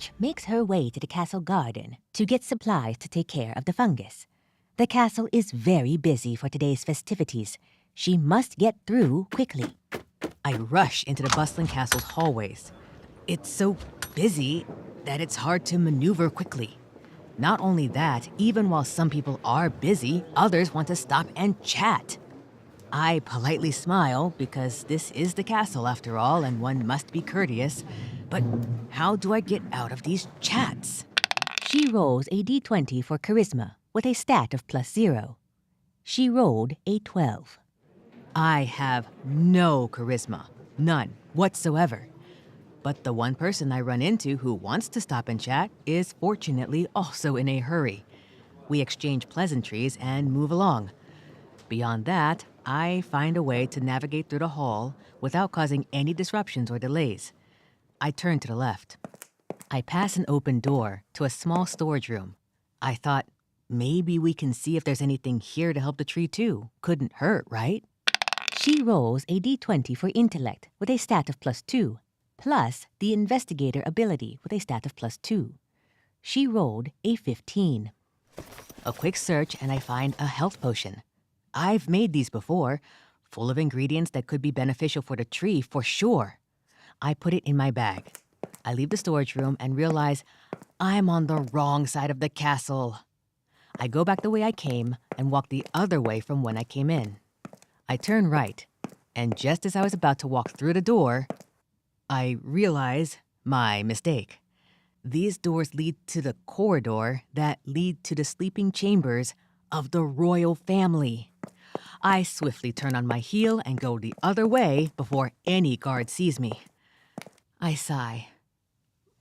Thatch makes her way to the castle garden to get supplies to take care of the fungus. The castle is very busy for today's festivities. She must get through quickly. I rush into the bustling castle's hallways. It's so busy that it's hard to maneuver quickly. Not only that, even while some people are busy, others want to stop and chat. I politely smile because this is the castle after all and one must be courteous. But how do I get out of these chats? She rolls a d20 for charisma with a stat of +0. She rolled a 12. I have no charisma, none whatsoever. But the one person I run into who wants to stop and chat is fortunately also in a hurry. We exchange pleasantries and move along. Beyond that, I find a way to navigate through the hall without causing any disruptions or delays. I turn to the left. I pass an open door to a small storage room. I thought, maybe we can see if there's anything here to help the tree too. Couldn't hurt, right? She rolls a d20 for intellect with a stat of +2, plus the investigator ability with a stat of +2. She rolled a 15. A quick search and I find a health potion. I've made these before, full of ingredients that could be beneficial for the tree for sure. I put it in my bag. I leave the storage room and realize I'm on the wrong side of the castle. I go back the way I came and walk the other way from when I came in. I turn right, and just as I was about to walk through the door, I realize my mistake. These doors lead to the corridor that lead to the sleeping chambers of the royal family. I swiftly turn on my heel and go the other way before any guard sees me. I sigh.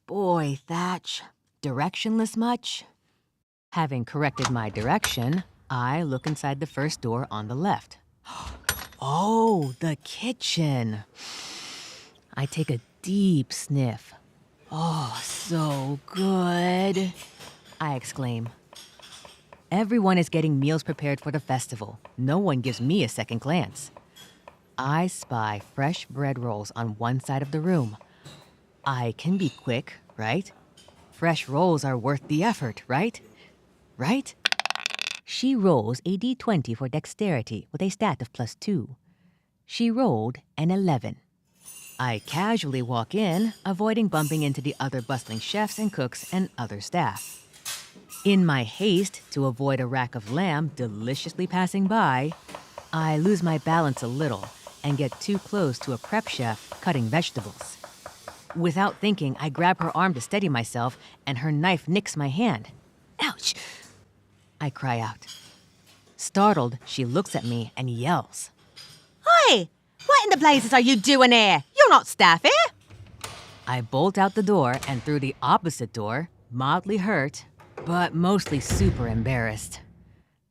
Boy, Thatch, directionless much? Having corrected my direction, I look inside the first door on the left. Oh, the kitchen. I take a deep sniff. Oh, so good, I exclaim. Everyone is getting meals prepared for the festival. No one gives me a second glance. I spy fresh bread rolls on one side of the room. I can be quick, right? Fresh rolls are worth the effort, right? Right? She rolls a d20 for dexterity with a stat of +2. She rolled an 11. I casually walk in, avoiding bumping into the other bustling chefs and cooks and other staff. In my haste to avoid a rack of lamb deliciously passing by, I lose my balance a little and get too close to a prep chef cutting vegetables. Without thinking, I grab her arm to steady myself, and her knife nicks my hand. Ouch! I cry out. Startled, she looks at me and yells. Oi! What in the blazes are you doing here? You're not staff here! I bolt out the door and through the opposite door, mildly hurt, but mostly super embarrassed.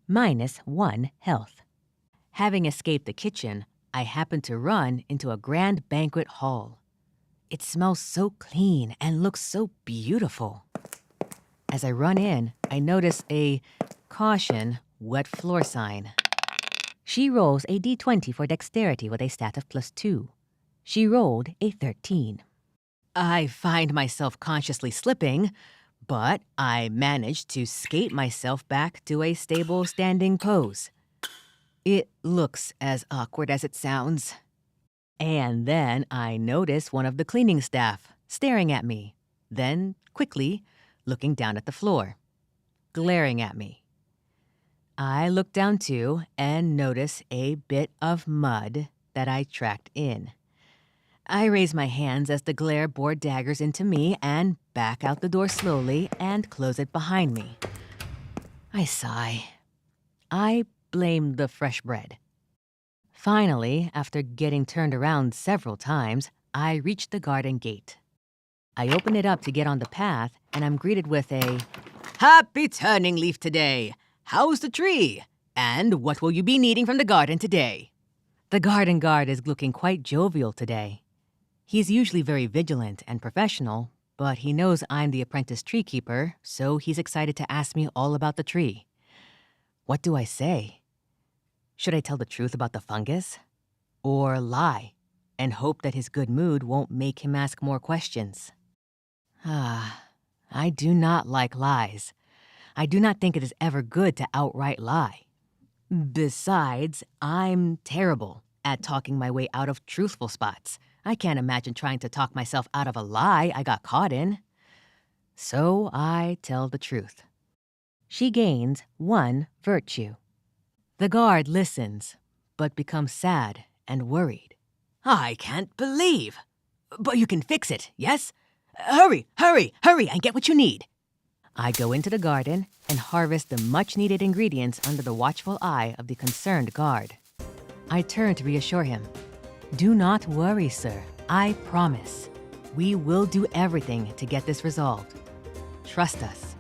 -1 health. Having escaped the kitchen, I happen to run into a grand banquet hall. It smells so clean and looks so beautiful. As I run in, I notice a caution, wet floor sign. She rolls a d20 for dexterity with a stat of +2. She rolled a 13. I find myself consciously slipping, but I manage to skate myself back to a stable standing pose. It looks as awkward as it sounds. And then I notice one of the cleaning staff staring at me, then quickly looking down at the floor, glaring at me. I look down too and notice a bit of mud that I tracked in. I raise my hands as the glare bore daggers into me and back out the door slowly and close it behind me. I sigh. I blame the fresh bread. Finally, after getting turned around several times, I reach the garden gate. I open it up to get on the path, and I'm greeted with a, "Happy turning leaf today! How's the tree? And what will you be needing from the garden today?" The garden guard is looking quite jovial today. He's usually very vigilant and professional, but he knows I'm the apprentice tree keeper, so he's excited to ask me all about the tree. What do I say? Should I tell the truth about the fungus? Or lie and hope that his good mood won't make him ask more questions? I do not like lies. I do not think it is ever good to outright lie. Besides, I'm terrible at talking my way out of truthful spots. I can't imagine trying to talk myself out of a lie I got caught in. So I tell the truth. She gains 1 virtue. The guard listens, but becomes sad and worried. I can't believe. But you can fix it, yes? Hurry, hurry, hurry, and get what you need. I go into the garden and harvest the much-needed ingredients under the watchful eye of the concerned guard. I turn to reassure him. Do not worry, sir. I promise. We will do everything to get this resolved. Trust us.